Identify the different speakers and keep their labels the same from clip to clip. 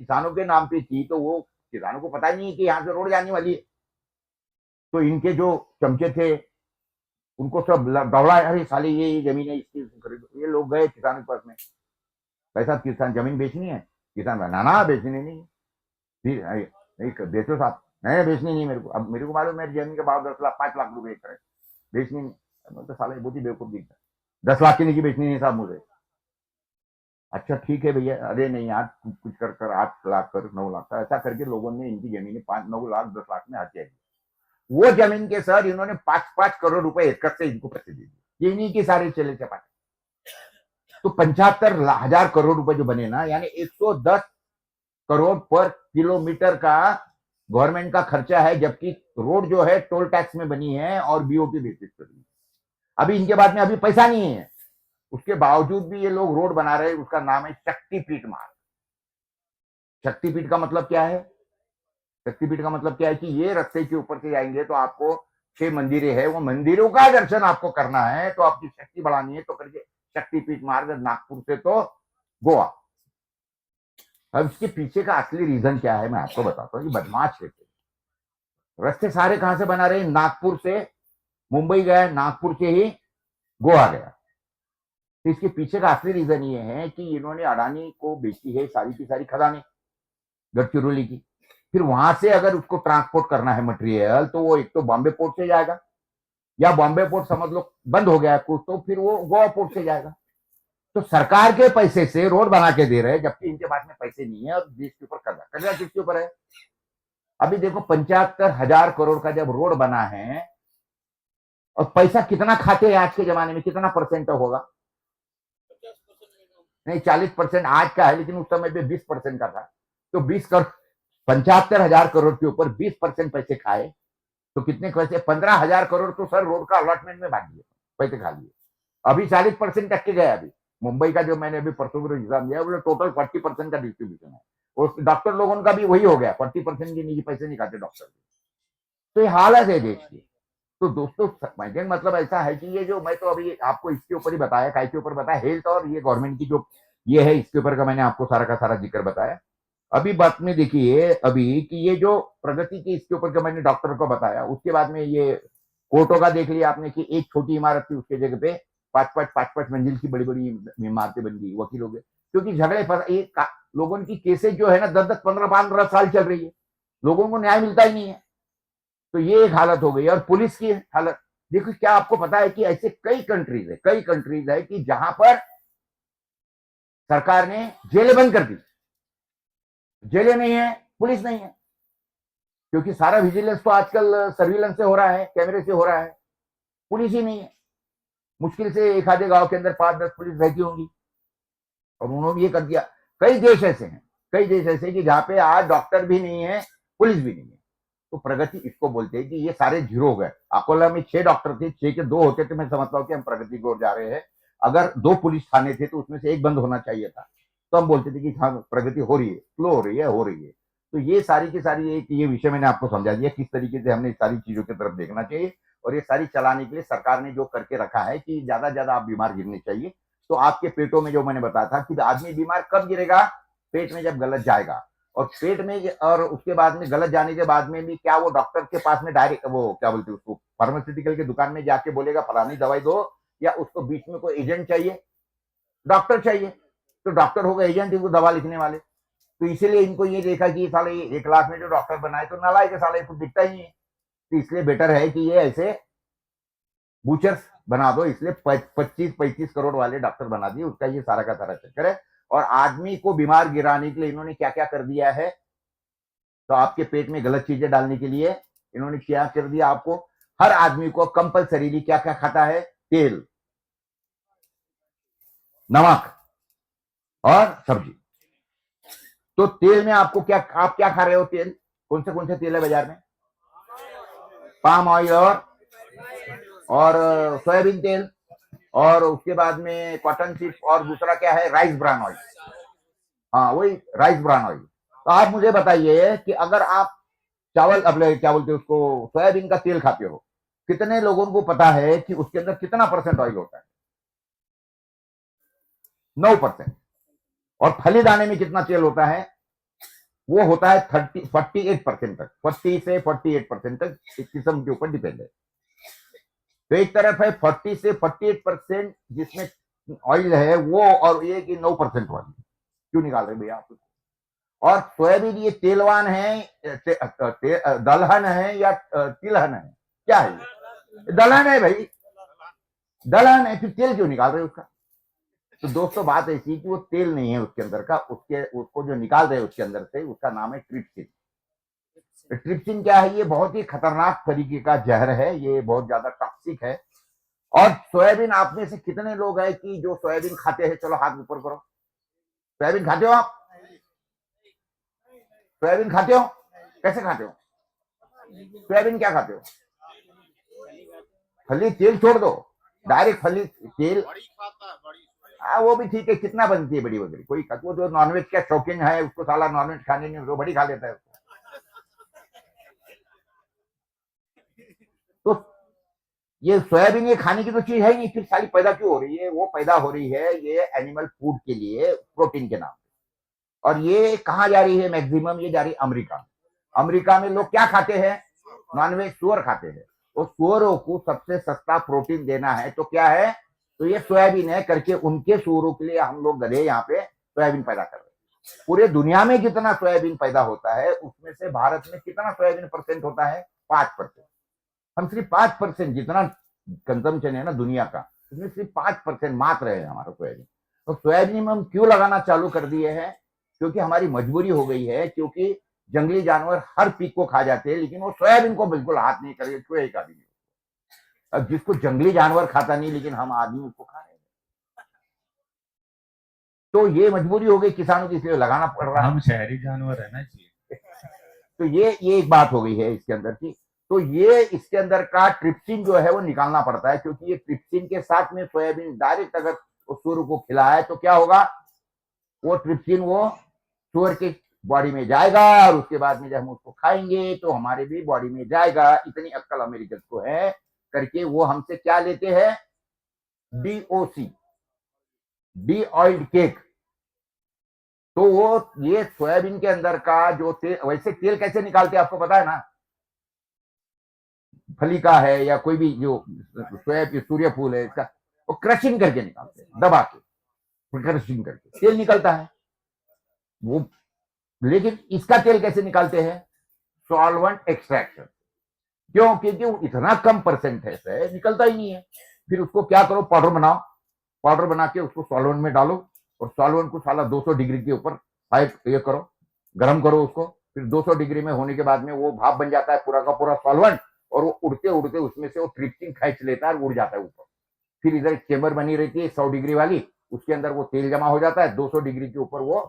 Speaker 1: किसानों के नाम पे थी, तो वो किसानों को पता ही नहीं कि यहाँ से रोड जाने वाली है। तो इनके जो चमचे थे उनको सब दौड़ा, अरे साले ये जमीन है इसकी खरीदो। ये लोग गए किसानों के पास में, पैसा किसान जमीन बेचनी है, किसान ना बेचनी नहीं, फिर नहीं बेचो साहब, नहीं बेचनी नहीं मेरे को, अब मेरे को मालूम मेरी जमीन का भाव 10 लाख 5 लाख रुपए एकड़ है, बेचनी नहीं। तो साला बहुत ही बेवकूफ दिखता है, 10 लाख की नहीं बेचनी नहीं साहब मुझे। अच्छा ठीक है भैया, अरे नहीं यार कुछ कर कर 8 लाख कर 9 लाख का, ऐसा करके लोगों ने इनकी जमीन 5 9 लाख 10 लाख में हत्या की। वो जमीन के सर इन्होंने 5-5 करोड़ रुपए एकड़ से इनको पैसे दे दिए, ये इन्हीं के सारे चले चपाटे। तो 75,000 करोड़ रुपए जो बने ना, यानी 110 करोड़ पर किलोमीटर का गवर्नमेंट का खर्चा है, जबकि रोड जो है टोल टैक्स में बनी है और बीओटी बेसिस पर बनी है। अभी इनके बाद में अभी पैसा नहीं है, उसके बावजूद भी ये लोग रोड बना रहे हैं। उसका नाम है शक्तिपीठ मार्ग। शक्तिपीठ का मतलब क्या है? शक्तिपीठ का मतलब क्या है कि ये रास्ते के ऊपर से जाएंगे तो आपको 6 मंदिरें हैं, वो मंदिरों का दर्शन आपको करना है, तो आपकी शक्ति बढ़ानी है तो करके शक्तिपीठ मार्ग, नागपुर से तो गोवा। अब इसके पीछे का असली रीजन क्या है मैं आपको बताता हूँ। बदमाश है, रास्ते सारे कहां से बना रहे हैं? नागपुर से मुंबई गया, नागपुर से ही गोवा गया। तो इसके पीछे का असली रीजन ये है कि इन्होंने अडानी को बेची है सारी की सारी खदानें गडचिरोली की। फिर वहां से अगर उसको ट्रांसपोर्ट करना है मटेरियल, तो वो एक तो बॉम्बे पोर्ट से जाएगा, या बॉम्बे पोर्ट समझ लो बंद हो गया कुछ, तो फिर वो गोवा पोर्ट से जाएगा। तो सरकार के पैसे से रोड बना के दे रहे हैं, जबकि इनके पास में पैसे नहीं है और देश के ऊपर कर्जा। कर्जा किसके ऊपर है? अभी देखो 75,000 करोड़ का जब रोड बना है, और पैसा कितना खाते हैं आज के जमाने में, कितना परसेंट होगा? नहीं 40% आज का है, लेकिन उस समय पे 20% का था। तो 75,000 करोड़ के ऊपर 20% पैसे खाए, तो कितने पैसे? 15,000 करोड़ तो सर रोड का अलॉटमेंट में भाग दिए, पैसे खा लिए। अभी 40% टक्के गए। अभी मुंबई का जो मैंने अभी परसों को एग्जाम दिया, वो टोटल 40% का डिस्ट्रीब्यूशन है, और डॉक्टर लोगों का भी वही हो गया, 40% के नीचे पैसे नहीं खाते डॉक्टर। तो ये हालत है देश की। तो दोस्तों मतलब ऐसा है कि ये जो मैं तो अभी आपको इसके ऊपर ही बताया, काय के ऊपर बताया, हेल्थ और ये गवर्नमेंट की जो ये है, इसके ऊपर का मैंने आपको सारा का सारा जिक्र बताया। अभी बात में देखिए अभी कि ये जो प्रगति की इसके ऊपर का मैंने डॉक्टर को बताया, उसके बाद में ये कोर्टों का देख लिया आपने कि एक छोटी इमारत थी, उसके जगह पे 5-5 मंजिल की बड़ी बड़ी इमारतें बन गई। वकील हो गए क्योंकि झगड़े पर लोगों की केसेज जो है ना 10-10 15-15 साल चल रही है, लोगों को न्याय मिलता ही नहीं है। तो ये एक हालत हो गई। और पुलिस की हालत देखो, क्या आपको पता है कि ऐसे कई कंट्रीज है कि जहां पर सरकार ने जेलें बंद कर दी, जेलें नहीं है, पुलिस नहीं है, क्योंकि सारा विजिलेंस तो आजकल सर्विलेंस से हो रहा है, कैमरे से हो रहा है, पुलिस ही नहीं है। मुश्किल से एक आधे गांव के अंदर 5-10 पुलिस रहती होंगी, और उन्होंने ये कर दिया। कई देश ऐसे हैं, कई देश ऐसे कि जहां पे आज डॉक्टर भी नहीं है, पुलिस भी नहीं है। तो प्रगति इसको बोलते हैं कि ये सारे जीरो हो गए। अकोला में 6 डॉक्टर थे, 6 के 2 होते थे, मैं समझता हूँ कि हम प्रगति की ओर जा रहे हैं। अगर 2 पुलिस थाने थे तो उसमें से एक बंद होना चाहिए था, तो हम बोलते थे कि हाँ प्रगति हो रही है, स्लो हो रही है, हो रही है। तो ये सारी की सारी एक ये विषय मैंने आपको समझा दिया किस तरीके से हमने सारी चीजों की तरफ देखना चाहिए। और ये सारी चलाने के लिए सरकार ने जो करके रखा है कि ज्यादा से ज्यादा आप बीमार गिरने चाहिए, तो आपके पेटों में जो मैंने बताया था कि आदमी बीमार कब गिरेगा? पेट में जब गलत जाएगा। और पेट में, और उसके बाद में गलत जाने के बाद में भी क्या वो डॉक्टर के पास में डायरेक्ट वो क्या बोलते हैं उसको, फार्मास्यूटिकल की दुकान में जाके बोलेगा फलानी दवाई दो, या उसको बीच में कोई एजेंट चाहिए? डॉक्टर चाहिए। तो डॉक्टर होगा एजेंट, इनको दवा लिखने वाले। तो इसीलिए इनको ये देखा कि साले 1 लाख में जो डॉक्टर बनाए तो नालायक है, साले कुछ दिखता ही नहीं है। तो इसलिए बेटर है कि ये ऐसे बूचर्स बना दो, इसलिए 25-35 करोड़ वाले डॉक्टर बना दिए। उसका ये सारा का सारा चक्कर है। और आदमी को बीमार गिराने के लिए इन्होंने क्या क्या कर दिया है, तो आपके पेट में गलत चीजें डालने के लिए इन्होंने क्या कर दिया आपको, हर आदमी को कंपलसरीली क्या क्या खाता है? तेल, नमक और सब्जी। तो तेल में आपको क्या, आप क्या खा रहे हो? तेल कौन से तेल है बाजार में? पाम ऑयल और सोयाबीन तेल, और उसके बाद में कॉटन चिप, और दूसरा क्या है? Rice bran oil. हाँ वही राइस ब्रान ऑयल। तो आप मुझे बताइए कि अगर आप चावल अपने क्या बोलते हैं उसको, सोयाबीन का तेल खाते हो, कितने लोगों को पता है कि उसके अंदर कितना परसेंट ऑयल होता है? 9%। और फली दाने में कितना तेल होता है? वो होता है 48% तक, 40 से 48% तक किस्म के ऊपर डिपेंड है। तो एक तरफ है 40 से 48% जिसमें ऑयल है वो, और ये कि 9% वाली क्यों निकाल रहे भैया आप? और सोयाबीन ये तेलवान है, दलहन है या तिलहन है, क्या है ये? दलहन है भाई, दलहन है, फिर तेल क्यों निकाल रहे उसका? तो दोस्तों बात ऐसी कि वो तेल नहीं है उसके अंदर का, उसको जो निकाल रहे हैं उसके अंदर से, उसका नाम है ट्रिप्सिन। ट्रिप्सिन क्या है? ये बहुत ही खतरनाक तरीके का जहर है, ये बहुत ज्यादा टॉक्सिक है। और सोयाबीन, आप में से कितने लोग हैं कि जो सोयाबीन खाते हैं? चलो हाथ ऊपर करो। सोयाबीन खाते हो आप? सोयाबीन खाते हो? कैसे खाते हो सोयाबीन? क्या खाते हो? फली? तेल छोड़ दो, डायरेक्ट फली तेल। हाँ वो भी ठीक है, कितना बनती है बड़ी वगैरह? कोई वो जो नॉनवेज का शौकीन है उसको साला नॉनवेज खाने नहीं, वो बड़ी खा लेता है। तो ये सोयाबीन ये खाने की तो चीज है नहीं, फिर सारी पैदा क्यों हो रही है? वो पैदा हो रही है ये एनिमल फूड के लिए, प्रोटीन के नाम पे। और ये कहाँ जा रही है मैक्सिमम? ये जा रही है अमेरिका में। अमेरिका में लोग क्या खाते हैं? नॉनवेज, सुअर खाते हैं। तो सुअरों को सबसे सस्ता प्रोटीन देना है तो क्या है? तो ये सोयाबीन है करके उनके सुअरों के लिए हम लोग गधे यहाँ पे सोयाबीन पैदा कर रहे हैं। पूरे दुनिया में जितना सोयाबीन पैदा होता है उसमें से भारत में कितना सोयाबीन परसेंट होता है? 5%। हम सिर्फ 5%, जितना कंजम्पशन है ना दुनिया का, उसमें सिर्फ 5% मात्र है हमारा सोयाबीन। तो सोयाबीन में हम क्यों लगाना चालू कर दिए हैं? क्योंकि हमारी मजबूरी हो गई है, क्योंकि जंगली जानवर हर पीक को खा जाते हैं, लेकिन वो सोयाबीन को बिल्कुल हाथ नहीं करेंगे, क्यों एक आदमी? अब जिसको जंगली जानवर खाता नहीं, लेकिन हम आदमी उसको खा रहे हैं। तो ये मजबूरी हो गई किसानों की, इसलिए लगाना पड़ रहा है।
Speaker 2: हम शहरी जानवर है ना जी।
Speaker 1: तो ये एक बात हो गई है इसके अंदर की। तो ये इसके अंदर का ट्रिप्सिन जो है वो निकालना पड़ता है, क्योंकि ये ट्रिप्सिन के साथ में सोयाबीन डायरेक्ट अगर सूअर को खिलाए तो क्या होगा? वो ट्रिप्सिन वो सूअर के बॉडी में जाएगा, और उसके बाद में जब हम उसको खाएंगे तो हमारे भी बॉडी में जाएगा। इतनी अक्ल अमेरिकन को है करके वो हमसे क्या लेते हैं? DOC, D oiled cake. तो वो ये सोयाबीन के अंदर का जो तेल, वैसे तेल कैसे निकालते हैं आपको पता है ना? फली का है या कोई भी जो सोयाबीन सूर्यफूल है इसका, वो क्रशिंग करके निकालते हैं, दबा के क्रशिंग करके तेल निकलता है वो। लेकिन इसका तेल कैसे निकालते हैं? Solvent extraction. क्यों? क्योंकि वो इतना कम परसेंट है, निकलता ही नहीं है। फिर उसको क्या करो? पाउडर बनाओ। पाउडर बना के उसको सॉल्वेंट में डालो, और सॉल्वेंट को साला 200 डिग्री के ऊपर ये करो, गर्म करो उसको। फिर 200 डिग्री में होने के बाद में वो भाप बन जाता है पूरा का पूरा सॉल्वेंट, और वो उड़ते उड़ते उसमें से वो ट्रिप्सिन खींच लेता है और उड़ जाता है ऊपर। फिर इधर चेम्बर बनी रहती है 100 डिग्री वाली, उसके अंदर वो तेल जमा हो जाता है। 200 डिग्री के ऊपर वो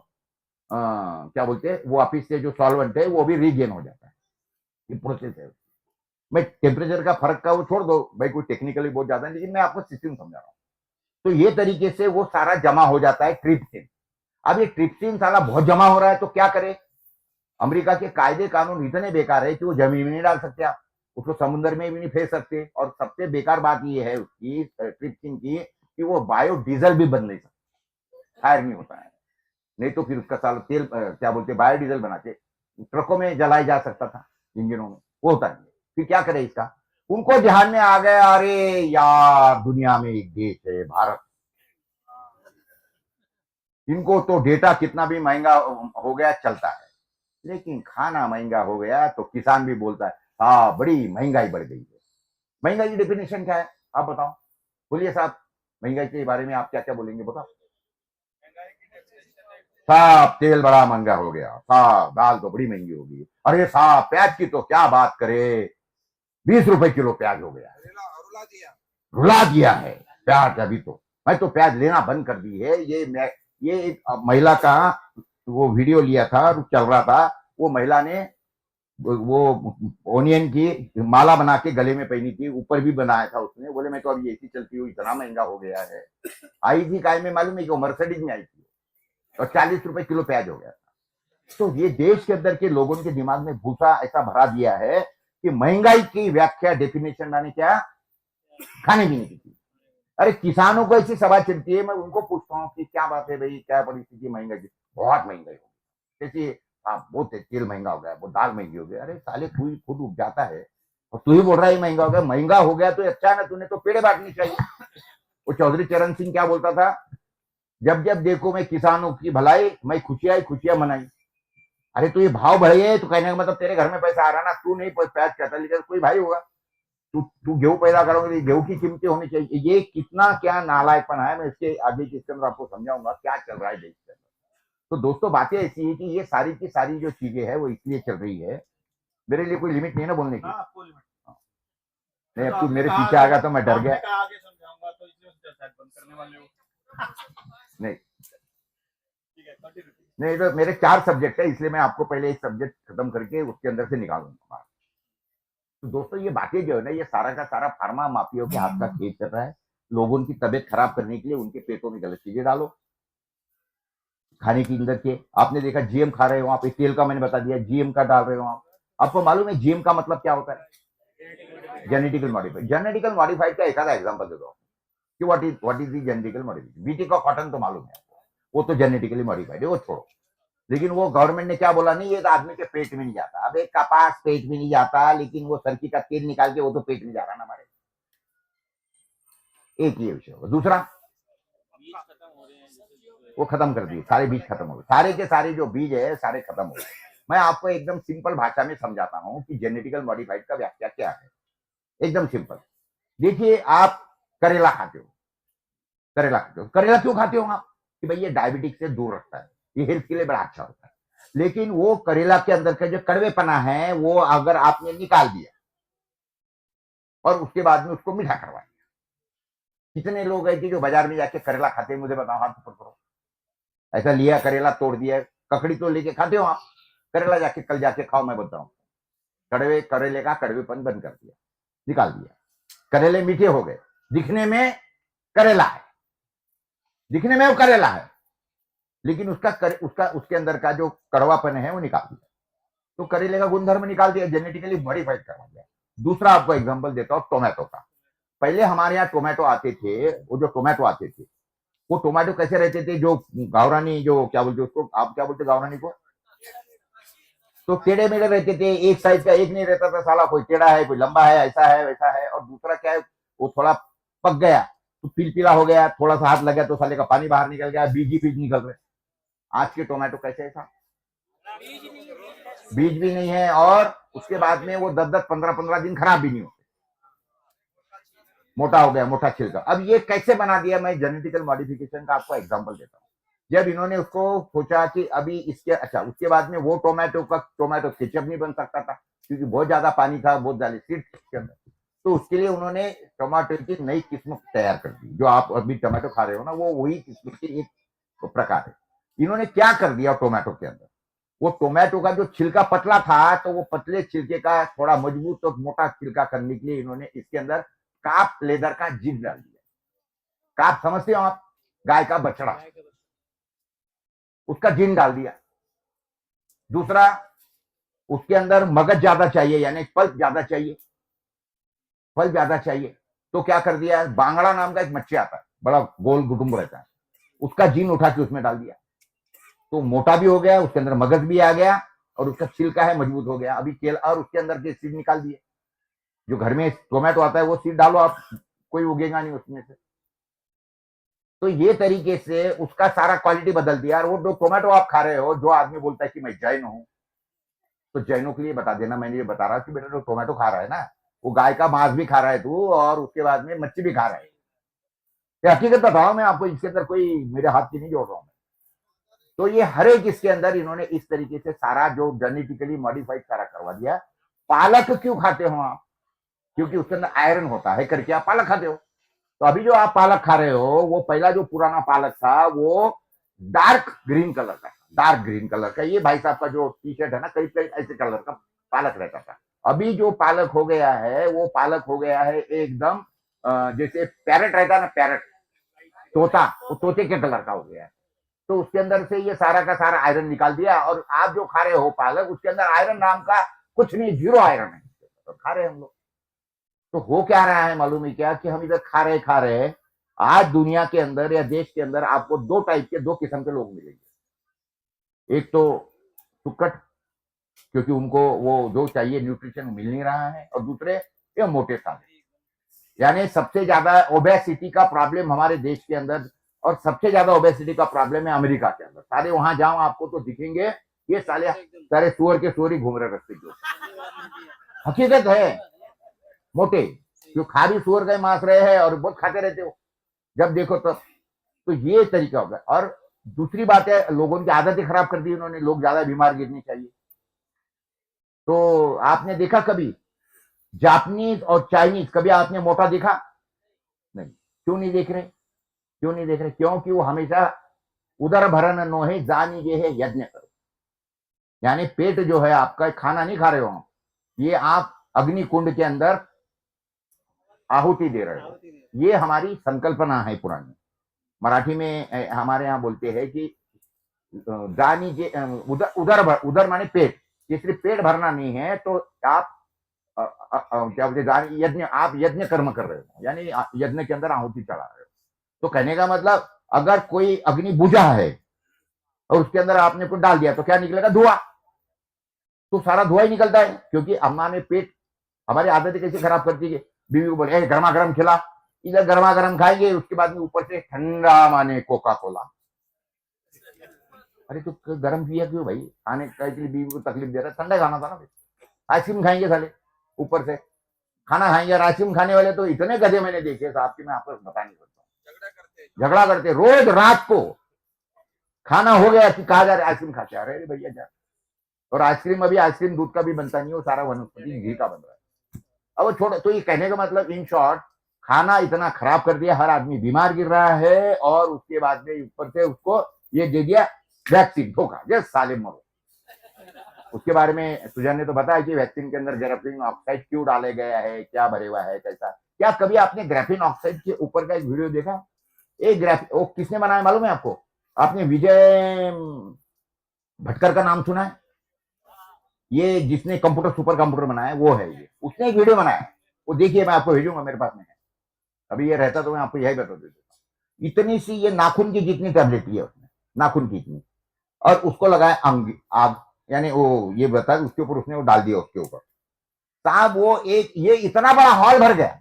Speaker 1: क्या बोलते हैं, वो वापिस से जो सॉल्वेंट है वो भी रीगेन हो जाता है। ये प्रोसेस है। मैं टेम्परेचर का फर्क का वो छोड़ दो भाई, कोई टेक्निकली बहुत ज्यादा है, लेकिन मैं आपको सिस्टम समझा रहा हूँ। तो ये तरीके से वो सारा जमा हो जाता है ट्रिप्सिन। अब ये ट्रिप्सिन सारा बहुत जमा हो रहा है तो क्या करे? अमेरिका के कायदे कानून इतने बेकार है कि वो जमीन में नहीं डाल सकते आप, उसको समुद्र में भी नहीं फेंक सकते। और सबसे बेकार बात ये है उसकी ट्रिप्सिन की कि वो बायोडीजल भी बन नहीं सकता, फायर नहीं होता है। नहीं तो फिर उसका साल तेल क्या बोलते बायोडीजल बना के ट्रकों में जलाया जा सकता था, इंजनों में, वो होता नहीं। फिर क्या करे इसका? उनको ध्यान में आ गया, अरे यार दुनिया में एक देश है भारत, इनको तो डेटा कितना भी महंगा हो गया चलता है, लेकिन खाना महंगा हो गया तो किसान भी बोलता है हाँ बड़ी महंगाई बढ़ गई है। महंगाई की डेफिनेशन क्या है आप बताओ? बोलिए साहब, महंगाई के बारे में आप क्या क्या बोलेंगे बताओ? साहब तेल बड़ा महंगा हो गया, साहब दाल तो बड़ी महंगी हो गई, अरे साहब प्याज की तो क्या बात करे, 20 रुपए किलो प्याज हो गया, रुला दिया है प्याज। अभी तो मैं तो प्याज लेना बंद कर दी है। ये एक महिला का वो वीडियो लिया था, चल रहा था, वो महिला ने वो ओनियन की माला बना के गले में पहनी थी, ऊपर भी बनाया था उसने। बोले मैं तो अभी ऐसी चलती हूँ, इतना महंगा हो गया है। आई थी काय में मालूम है कि मर्सिडीज में आई थी, और 40 रुपए किलो प्याज हो गया था। तो ये देश के अंदर के लोगों के दिमाग में भूसा ऐसा भरा दिया है कि महंगाई की व्याख्या डेफिनेशन माने क्या? खाने पीने की चीज। अरे किसानों को ऐसी सभा चलती है, मैं उनको पूछता हूँ कि क्या बात है भाई, क्या परिस्थिति महंगाई की? बहुत महंगाई हो, जैसे हाँ बहुत है, तेल महंगा हो गया, वो दाल महंगी हो गई। अरे साले तू ही खुद उपजाता है और तू ही बोल रहा है महंगा हो गया। महंगा हो गया तो अच्छा है ना, तूने तो पेड़े बांटनी चाहिए। वो चौधरी चरण सिंह क्या बोलता था, जब जब देखो मैं किसानों की भलाई, मैं खुशियां ही खुशियां मनाई। अरे तो ये भाव बढ़े तो कहने का मतलब तेरे घर में पैसा आ रहा ना, तू नहीं पैसा कहता, लेकिन कोई भाई होगा, तू तू गेहूं पैदा करोगे, गेहूं की कीमतें होनी चाहिए। ये कितना क्या नालायकपन है, मैं इसके आगे इसके अंदर आपको समझाऊंगा क्या चल रहा है देश के अंदर। तो दोस्तों बातें ऐसी है कि ये सारी की सारी जो चीजें है वो इसलिए चल रही है। मेरे लिए कोई लिमिट नहीं है ना बोलने की। नहीं, अब तू मेरे पीछे आ गया तो मैं डर गया। नहीं नहीं, तो मेरे 4 सब्जेक्ट है, इसलिए मैं आपको पहले एक सब्जेक्ट खत्म करके उसके अंदर से निकालूंगा। तो दोस्तों ये बातें जो है ना, ये सारा का सारा फार्मा माफियाओं के हाथ का खेल चल रहा है। लोगों की तबीयत खराब करने के लिए उनके पेटों में गलत चीजें डालो खाने के अंदर के। आपने देखा जीएम खा रहे हो आप, तेल का मैंने बता दिया, जीएम का डाल रहे हो आप। आपको मालूम है जीएम का मतलब क्या होता है? Genetical modified. जेनेटिकल मॉडिफाइड का एक आधा एग्जाम्पल दे दो कि what is the genetical modified. BT का कॉटन तो मालूम है आपको, वो तो जेनेटिकली मॉडिफाइड है, वो छोड़ो। लेकिन वो गवर्नमेंट ने क्या बोला, नहीं ये तो आदमी के पेट में नहीं जाता। अब एक कपास पेट में नहीं जाता, लेकिन वो सरकी का तेल निकाल के वो तो पेट में जा रहा ना हमारे। एक ये विषय होगा। दूसरा, वो खत्म कर दिए, सारे बीज खत्म हो गए, सारे के सारे जो बीज है सारे खत्म हो गए। मैं आपको एकदम सिंपल भाषा में समझाता हूँ कि जेनेटिकल मॉडिफाइड का व्याख्या क्या है। एकदम सिंपल। देखिए आप करेला खाते हो, करेला खाते हो, करेला क्यों खाते हो आप? कि भाई ये डायबिटीज से दूर रखता है, ये हेल्थ के लिए बड़ा अच्छा होता है। लेकिन वो करेला के अंदर का जो कड़वेपना है वो अगर आपने निकाल दिया और उसके बाद में उसको मीठा करवा दिया, कितने लोग हैं कि जो बाजार में जाके करेला खाते हैं, मुझे बताओ, हाथ ऊपर करो। ऐसा लिया करेला तोड़ दिया, ककड़ी तो लेके खाते हो आप, करेला जाके कल जाके खाओ, मैं बताऊं, कड़वे करेले का कड़वेपन बंद कर दिया, निकाल दिया, करेले मीठे हो गए, दिखने में करेला है, दिखने में वो करेला है, लेकिन उसका उसके अंदर का जो कड़वापन है वो निकाल दिया। तो करेले का गुणधर्म निकाल दिया, जेनेटिकली मॉडिफाइड करवा दिया। दूसरा आपको एग्जांपल देता हूं टोमेटो का। पहले हमारे यहाँ टोमेटो आते थे, वो जो टोमेटो आते थे वो टोमेटो कैसे रहते थे, जो गावरानी, जो क्या बोलते उसको, आप क्या बोलते गावरानी को, तो टेढ़े मेढ़े रहते थे, एक साइज का एक नहीं रहता था साला, कोई टेढ़ा है कोई लंबा है, ऐसा है वैसा है। और दूसरा क्या है, वो थोड़ा पक गया तो पिलपिला हो गया, थोड़ा सा हाथ लग गया तो साले का पानी बाहर निकल गया, बीज ही बीज निकल रहे। आज के टोमेटो कैसे ऐसा, बीज भी नहीं है, और उसके बाद में वो 10-10 15-15 दिन खराब भी नहीं होते, मोटा हो गया, मोटा छिलका। अब ये कैसे बना दिया, मैं जेनेटिकल मॉडिफिकेशन का आपको एग्जांपल देता हूँ। जब इन्होंने उसको सोचा कि अभी इसके, अच्छा उसके बाद में वो टोमेटो का टोमेटो केचप नहीं बन सकता था क्योंकि बहुत ज्यादा पानी था, बहुत ज्यादा सीड के अंदर। तो उसके लिए उन्होंने टमाटो की नई किस्म तैयार कर दी। जो आप अभी टमाटो खा रहे हो ना, वो वही किस्म की एक प्रकार है। इन्होंने क्या कर दिया टोमेटो के अंदर, वो टोमेटो का जो छिलका पतला था तो वो पतले छिलके का थोड़ा मजबूत और मोटा छिलका करने के लिए इन्होंने इसके अंदर काप लेदर का जीन डाल दिया। काप समझते हो आप, गाय का बछड़ा, उसका जीन डाल दिया। दूसरा, उसके अंदर मगज ज्यादा चाहिए, यानी पल्प ज्यादा चाहिए, फल ज्यादा चाहिए, तो क्या कर दिया, बांगड़ा नाम का एक मच्छी आता है, बड़ा गोल कुटुंब रहता है, उसका जीन उठा के उसमें डाल दिया। तो मोटा भी हो गया, उसके अंदर मगज भी आ गया, और उसका छिलका है मजबूत हो गया। अभी केला, और उसके अंदर के सीड निकाल दिए। जो घर में टोमेटो आता है वो सीड डालो आप, कोई उगेगा नहीं उसमें से। तो ये तरीके से उसका सारा क्वालिटी बदल दिया। और वो जो टोमेटो आप खा रहे हो, जो आदमी बोलता है कि मैं जैन हूं, तो जैनों के लिए बता देना, मैंने ये बता रहा कि बेटा जो टोमेटो खा रहा है ना, वो गाय का मांस भी खा रहा है तू, और उसके बाद में मच्छी भी खा रहा है। ये हकीकत बता रहा हूं मैं आपको, इसके अंदर कोई मेरे हाथ की नहीं जोड़ रहा हूं। तो ये हर एक इसके अंदर इन्होंने इस तरीके से सारा जो जेनेटिकली मॉडिफाइड सारा करवा दिया। पालक क्यों खाते हो आप? क्योंकि उसके अंदर आयरन होता है करके आप पालक खाते हो। तो अभी जो आप पालक खा रहे हो, वो पहला जो पुराना पालक था वो डार्क ग्रीन कलर का, डार्क ग्रीन कलर का। ये भाई साहब का जो टी शर्ट है ना, करीब करीब ऐसे कलर का पालक रहता था। अभी जो पालक हो गया है वो पालक हो गया है एकदम जैसे पैरेट रहता है ना, पैरेट, तोता, वो तोते के कलर का हो गया है। तो उसके अंदर से ये सारा का सारा आयरन निकाल दिया, और आप जो खा रहे हो पालक, उसके अंदर आयरन नाम का कुछ नहीं, जीरो आयरन है, तो खा रहे हैं हम लोग। तो हो क्या रहा है मालूम है क्या, कि हम इधर खा रहे हैं। आज दुनिया के अंदर या देश के अंदर आपको दो टाइप के, दो किस्म के लोग मिलेंगे। एक तो सुक्कट, क्योंकि उनको वो जो चाहिए न्यूट्रिशन मिल नहीं रहा है, और दूसरे ये मोटे साले। यानी सबसे ज्यादा ओबेसिटी का प्रॉब्लम हमारे देश के अंदर, और सबसे ज्यादा ओबेसिटी का प्रॉब्लम है अमेरिका के अंदर। सारे वहां जाओ आपको तो दिखेंगे ये साले सारे सुअर के सुअर ही घूम रहे रस्ते के ऊपर। हकीकत है, मोटे, जो खा भी सुअर का मांस रहे हैं और बहुत खाते रहते हो जब देखो तब। तो ये तरीका होगा। और दूसरी बात है, लोगों की आदतें खराब कर दी उन्होंने, लोग ज्यादा बीमार गिरने चाहिए। तो आपने देखा कभी जापानीज और चाइनीज, कभी आपने मोटा देखा? नहीं। क्यों नहीं देख रहे? क्यों नहीं देख रहे? क्योंकि वो हमेशा उदर भरन नो है जानी ये है यज्ञ करो। यानी पेट जो है आपका, खाना नहीं खा रहे हो, ये आप अग्नि कुंड के अंदर आहुति दे रहे हो। ये हमारी संकल्पना है पुरानी। मराठी में हमारे यहाँ बोलते हैं कि दानी जे उदर उदर उदर माने पेट। ये सिर्फ पेट भरना नहीं है, तो आप क्या बोलते यज्ञ, आप यज्ञ कर्म कर रहे हो, यानी यज्ञ के अंदर आहुति चढ़ा रहे हो। तो कहने का मतलब, अगर कोई अग्नि बुझा है और उसके अंदर आपने कुछ डाल दिया तो क्या निकलेगा? धुआं। तो सारा धुआं ही निकलता है, क्योंकि हमारे पेट, हमारी आदतें कैसे खराब करती है। बीवी को बोले गर्मा गर्म खिला, इधर गर्मा गर्म खाएंगे, उसके बाद में ऊपर से ठंडा माने कोका कोला। अरे तो गर्म पिया क्यों भाई? खाने के लिए बीवी को तकलीफ दे रहा है, ठंडा खाना था ना। आइसक्रीम खाएंगे साले, ऊपर से खाना खाएंगे। और आइसक्रीम खाने वाले तो इतने गधे मैंने देखे साहब कि मैं आपको बता नहीं सकता। झगड़ा करते रोज रात को, खाना हो गया कि कहा जा रहा है आइसक्रीम खाते आ रहे भैया जा। और आइसक्रीम, अभी आइसक्रीम दूध का भी बनता नहीं, वो सारा वनस्पति घी का बन रहा है। अब छोड़, तो ये कहने का मतलब इन शॉर्ट, खाना इतना खराब कर दिया, हर आदमी बीमार गिर रहा है, और उसके बाद में ऊपर से उसको ये दे दिया वैक्सीन, धोखा, जैसे साले मरो। उसके बारे में सुजन ने तो बताया कि वैक्सीन के अंदर ग्राफीन ऑक्साइड क्यों डाले गया है, क्या भरे हुआ है, कैसा। क्या कभी आपने ग्राफीन ऑक्साइड के ऊपर का एक वीडियो देखा? एक ग्राफीन, वो किसने बनाया मालूम है आपको? आपने विजय भटकर का नाम सुना है? ये जिसने कंप्यूटर, सुपर कंप्यूटर बनाया वो है, ये उसने एक वीडियो बनाया। वो देखिए, मैं आपको भेजूंगा, मेरे पास में है। अभी ये रहता तो मैं आपको यही बता देता। इतनी सी ये नाखून की जितनी टैबलेट ली है उसने, नाखून की इतनी, और उसको लगाया आग, यानी वो ये बता, उसके ऊपर उसने वो डाल दिया उसके ऊपर। साहब वो एक, ये इतना बड़ा हॉल भर गया,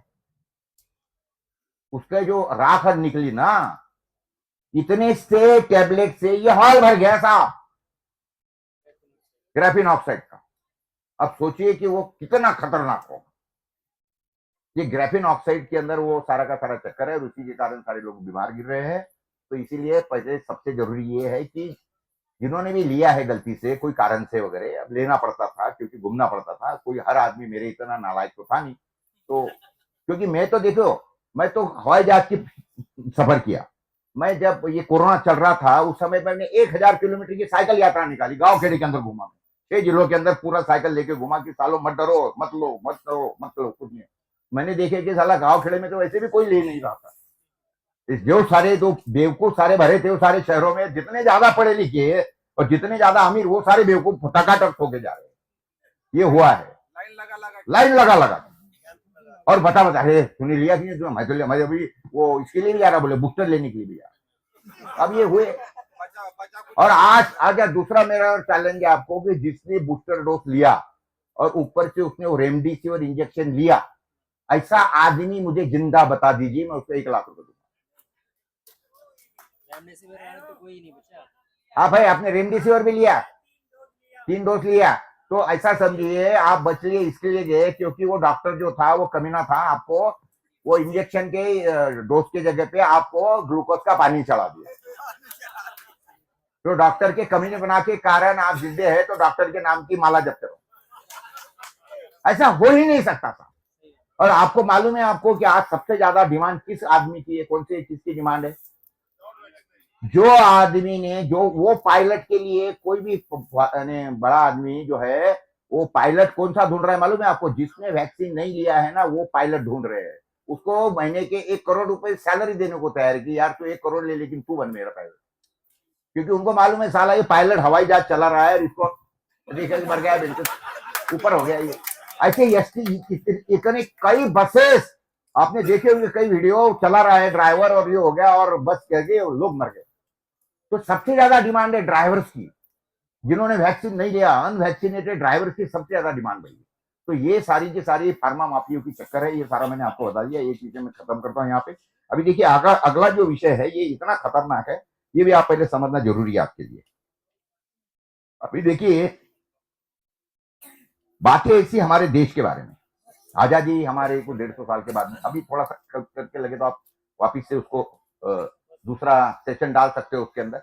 Speaker 1: उसके जो राख निकली ना, इतने से टैबलेट से ये हॉल भर गया साहब, ग्राफीन ऑक्साइड का। अब सोचिए कि वो कितना खतरनाक होगा। ये ग्राफीन ऑक्साइड के अंदर वो सारा का सारा चक्कर है, और उसी के कारण सारे लोग बीमार गिर रहे हैं। तो इसीलिए पहले सबसे जरूरी ये है कि जिन्होंने भी लिया है गलती से, कोई कारण से वगैरह, अब लेना पड़ता था क्योंकि घूमना पड़ता था, कोई हर आदमी मेरे इतना नालायक तो था नहीं। तो क्योंकि मैं तो देखो, मैं तो हवाई जहाज की सफर किया। मैं जब ये कोरोना चल रहा था उस समय मैंने 1000 किलोमीटर की साइकिल यात्रा निकाली, गांव खेड़े के अंदर घूमा मैं, 6 जिलों के अंदर पूरा साइकिल लेके घुमा कि सालों मत डरो, मत लो, मत डरो, मत लो, कुछ नहीं। मैंने देखे कि साला गांव खेड़े में तो वैसे भी कोई ले नहीं रहा था। जो सारे जो बेवकूफ सारे भरे थे, वो सारे शहरों में जितने ज्यादा पढ़े लिखे और जितने ज्यादा अमीर, वो सारे बेवकूफ टकाटक होके जा रहे हैं। ये हुआ है, लाइन लगा लगा। और बता अरे तूने लिया कि नहीं? मैं तो लिया, मैं अभी वो इसके लिए भी आ रहा, बोले बूस्टर लेने के लिए भी आ रहा। अब ये हुए। और आज दूसरा मेरा चैलेंज है आपको कि जिसने बूस्टर डोज लिया और ऊपर से उसने वो रेमडेसिविर इंजेक्शन लिया, ऐसा आदमी मुझे जिंदा बता दीजिए, मैं उसको 1 लाख रुपए दूंगा। तो कोई नहीं बचा। हाँ भाई, आपने रेमडेसिविर भी लिया, 3 डोज लिया, तो ऐसा समझिए आप बच लिए इसके लिए गए क्योंकि वो डॉक्टर जो था वो कमीना था, आपको वो इंजेक्शन के डोज के जगह पे आपको ग्लूकोज का पानी चढ़ा दिया। तो डॉक्टर के कमीने बना के कारण आप जिंदे हैं, तो डॉक्टर के नाम की माला जप करो। ऐसा हो ही नहीं सकता था। और आपको मालूम है आपको कि आज सबसे ज्यादा डिमांड किस आदमी की है? कौन से चीज की डिमांड है? जो आदमी ने, जो वो पायलट के लिए, कोई भी बड़ा आदमी जो है, वो पायलट कौन सा ढूंढ रहा है मालूम है आपको? जिसने वैक्सीन नहीं लिया है ना, वो पायलट ढूंढ रहे हैं। उसको महीने के 1 करोड़ रुपए सैलरी देने को तैयार की, यार तू 1 करोड़ ले, लेकिन तू बन मेरा पायलट। क्योंकि उनको मालूम है साला ये पायलट हवाई जहाज चला रहा है, इसको देखकर मर गया, बिल्कुल ऊपर हो गया ये। ऐसे इतने कई बसेस आपने देखे होंगे, कई वीडियो चला रहा है ड्राइवर, और ये हो गया, और बस कह के लोग मर गए। तो सबसे ज्यादा डिमांड है ड्राइवर्स की। जिन्होंने वैक्सीन नहीं लिया, अनवैक्सीनेटेड ड्राइवर की सबसे ज्यादा डिमांड बढ़ी। तो ये सारी की सारी फार्मा माफियों की चक्कर है, ये सारा मैंने आपको बता दिया। एक विषय में खत्म करता हूँ यहाँ पे। अभी देखिए अगला जो विषय है ये इतना खतरनाक है, ये भी आप पहले समझना जरूरी है आपके लिए। अभी देखिए बातें ऐसी हमारे देश के बारे में, आजादी हमारे को 150 साल के बाद में, अभी थोड़ा सा करके लगे तो आप वापिस से उसको दूसरा सेशन डाल सकते हो उसके अंदर,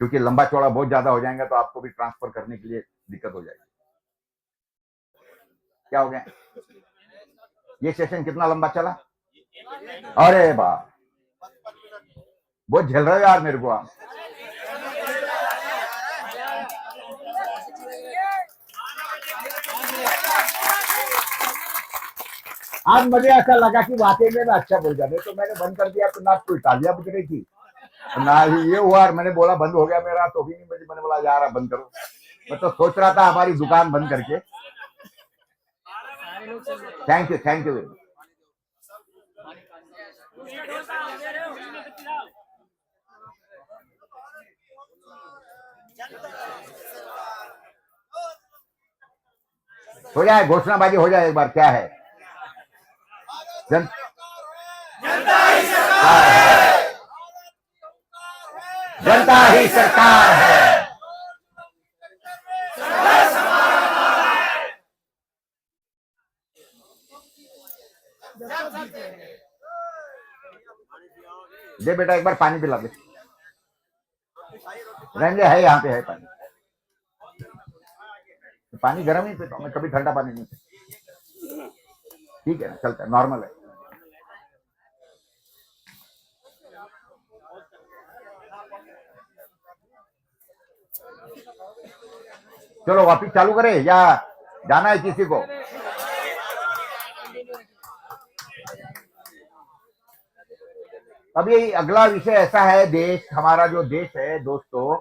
Speaker 1: क्योंकि लंबा चौड़ा बहुत ज्यादा हो जाएगा तो आपको भी ट्रांसफर करने के लिए दिक्कत हो जाएगी। क्या हो गया, ये सेशन कितना लंबा चला? अरे वाह, बहुत झेल रहे हो यार मेरे को आप। आज मुझे ऐसा लगा कि वाकई में अच्छा बोल जाने, तो मैंने बंद कर दिया, तो ना कोई तालियां बज रही थी ना ही ये हुआ, और मैंने बोला बंद हो गया मेरा, तो भी नहीं बजी। मैंने बोला यार बंद करो, मैं तो सोच रहा था हमारी दुकान बंद करके। Thank you very much. हो जाए घोषणाबाजी हो जाए एक बार, क्या है? जनता ही सरकार है। दे बेटा एक बार पानी पिला दे, रहेंगे है यहाँ पे है पानी। पानी गर्म ही पीता हूँ मैं, कभी ठंडा पानी नहीं पीता। ठीक है ना, चलता है, नॉर्मल है। चलो वापिस चालू करें या जाना है किसी को? अभी अगला विषय ऐसा है, देश हमारा जो देश है दोस्तों,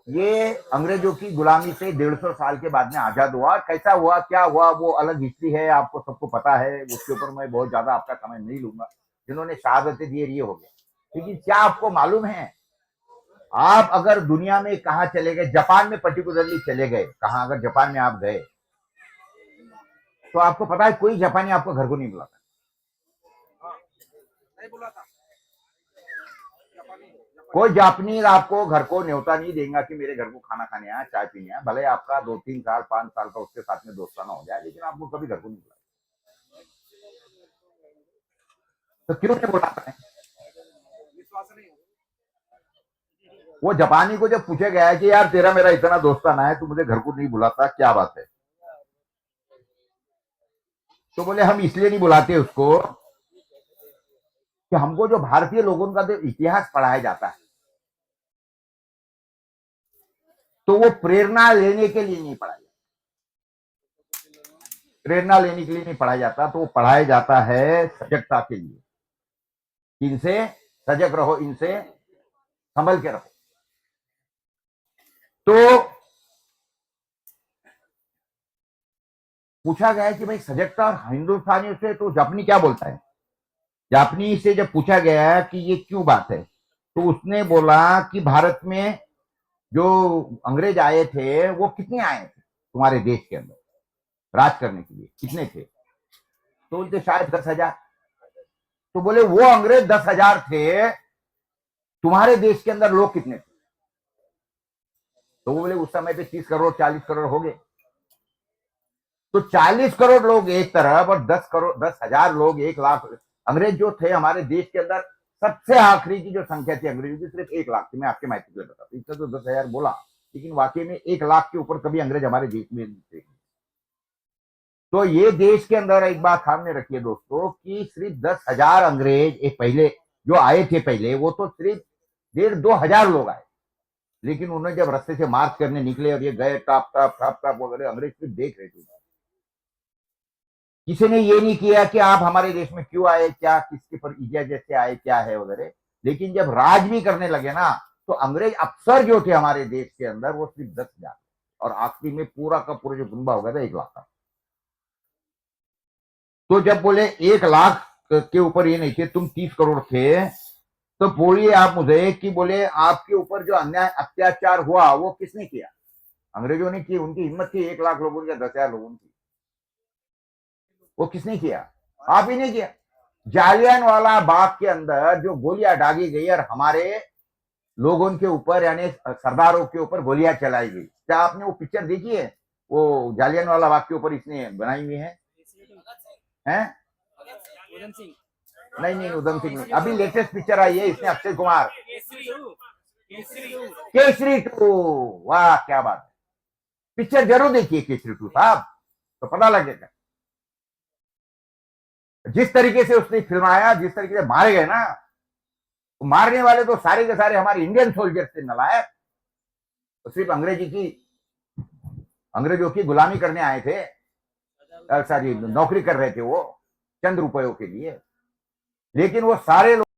Speaker 1: ये अंग्रेजों की गुलामी से 150 साल के बाद में आजाद हुआ। कैसा हुआ, क्या हुआ, वो अलग हिस्ट्री है, आपको सबको पता है, उसके ऊपर मैं बहुत ज्यादा आपका समय नहीं लूंगा। जिन्होंने शहादतें दी ये हो गया। लेकिन क्या आपको मालूम है, आप अगर दुनिया में कहा चले गए, जापान में पर्टिकुलरली चले गए, कहा अगर जापान में आप गए तो आपको पता है कोई जापानी आपको घर को नहीं बुलाता। कोई जापानीज आपको घर को न्योता नहीं देगा कि मेरे घर को खाना खाने आया, चाय पीने आया। भले आपका 2-3 साल 5 साल का उसके साथ में दोस्ताना हो जाए, लेकिन आपको कभी घर को नहीं बुलाता। तो क्यों नहीं बुलाता है? वो जापानी को जब पूछा गया है कि यार तेरा मेरा इतना दोस्ताना है, तू मुझे घर को नहीं बुलाता, क्या बात है? तो बोले हम इसलिए नहीं बुलाते उसको कि हमको जो भारतीय लोगों का जो इतिहास पढ़ाया जाता है, तो वो प्रेरणा लेने के लिए नहीं पढ़ाया जाता। प्रेरणा लेने के लिए नहीं पढ़ाया जाता, तो वो पढ़ाया जाता है सजगता के लिए। इनसे सजग रहो, इनसे संभल के रहो। तो पूछा गया है कि भाई सजगता और हिंदुस्तानियों से तो जापानी क्या बोलता है? जापानी से जब पूछा गया कि ये क्यों बात है, तो उसने बोला कि भारत में जो अंग्रेज आए थे वो कितने आए थे तुम्हारे देश के अंदर राज करने के लिए, कितने थे? तो बोलते शायद 10,000। तो बोले वो अंग्रेज 10,000 थे, तुम्हारे देश के अंदर लोग कितने थे? तो वो बोले उस समय पे 30 करोड़ 40 करोड़ हो गए। तो 40 करोड़ लोग एक तरफ और 10,000 लोग 1 लाख। अंग्रेज जो थे हमारे देश के अंदर, सबसे आखिरी की जो संख्या थी अंग्रेजों की सिर्फ 1 लाख थी। मैं आपके माहिती के लिए बताता हूँ, इससे तो 10,000 बोला, लेकिन वाकई में 1 लाख के ऊपर कभी अंग्रेज हमारे देश में नहीं थे। तो ये देश के अंदर एक बात सामने रखिए दोस्तों कि सिर्फ 10,000 अंग्रेज एक पहले जो आए थे पहले, वो तो सिर्फ 1,500-2,000 लोग आए। लेकिन उन्होंने जब रास्ते से मार्च करने निकले और ये गए टाप टाप टाप टाप वगैरह, अंग्रेज सिर्फ देख रहे थे। किसी ने ये नहीं किया कि आप हमारे देश में क्यों आए, क्या किसके पर इजाजत से आए, क्या है वगैरह। लेकिन जब राज भी करने लगे ना, तो अंग्रेज अफसर जो थे हमारे देश के अंदर वो सिर्फ 10,000, और आखिरी में पूरा का पूरा जो गुंबा हो गया था 1 लाख का। तो जब बोले 1 लाख के ऊपर ये नहीं थे, तुम 30 करोड़ थे, तो बोलिए आप मुझे कि बोले आपके ऊपर जो अन्याय अत्याचार हुआ वो किसने किया? अंग्रेजों ने की। उनकी हिम्मत थी 1 लाख लोगों की या 10,000 लोगों की। वो किसने किया? आप ही ने किया। जालियनवाला बाग के अंदर जो गोलियां दागी गई और हमारे लोगों के ऊपर यानी सरदारों के ऊपर गोलियां चलाई गई, क्या आपने वो पिक्चर देखी है? वो जालियनवाला बाग के ऊपर इसने बनाई हुई है। हैं? नहीं नहीं, उधम सिंह नहीं, अभी लेटेस्ट पिक्चर आई है, इसने अक्षय कुमार, केसरी टू। वाह क्या बात है, पिक्चर जरूर देखिए केसरी टू साहब, तो पता लगेगा। जिस तरीके से उसने फिल्माया, जिस तरीके से मारे गए ना, तो मारने वाले तो सारे के सारे हमारे इंडियन सोल्जर्स थे नलायक। तो सिर्फ अंग्रेजों की गुलामी करने आए थे, सारी नौकरी कर रहे थे वो चंद रुपयों के लिए। लेकिन वो सारे लोग